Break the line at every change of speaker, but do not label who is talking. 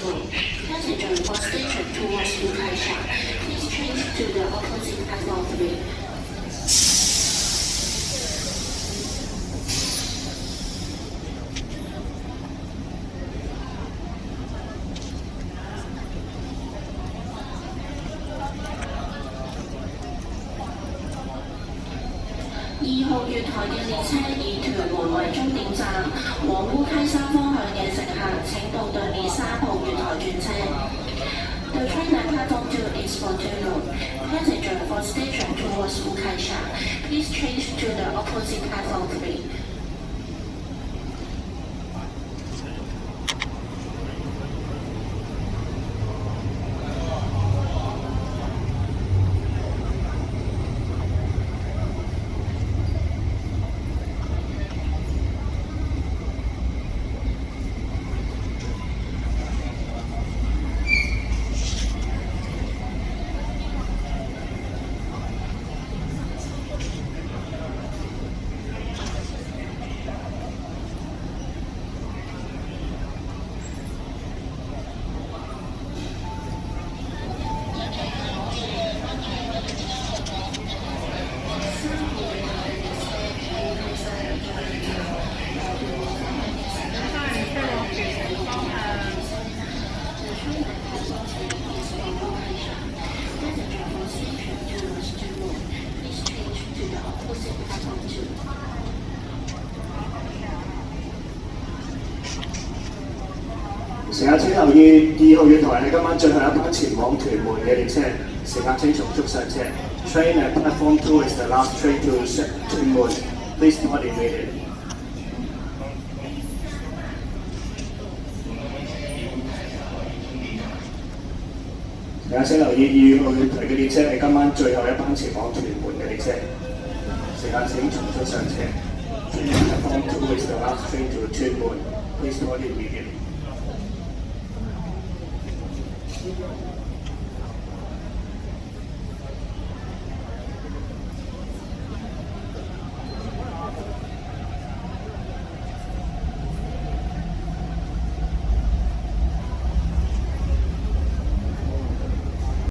Moon. Passenger for station towards Lukaisha. Please change to the opposite platform 3.2號月台嘅列車以屯門為終點站，往烏溪沙方向嘅乘客請到對面3號月台轉車。The train at platform 2 is for Tulum. Passenger for station towards Lukaisha. Please change to the opposite platform 3.
乘客請留意，2號月台係今晚最後一班前往屯門嘅列車，乘客請從速上車。Train at platform 2 is the last train to屯門. Please board immediately. 乘客請留意，2號月台嘅列車係今晚最後一班前往屯門嘅列車，乘客請從速上車。Train at platform 2 is the last train to屯門. Please board immediately.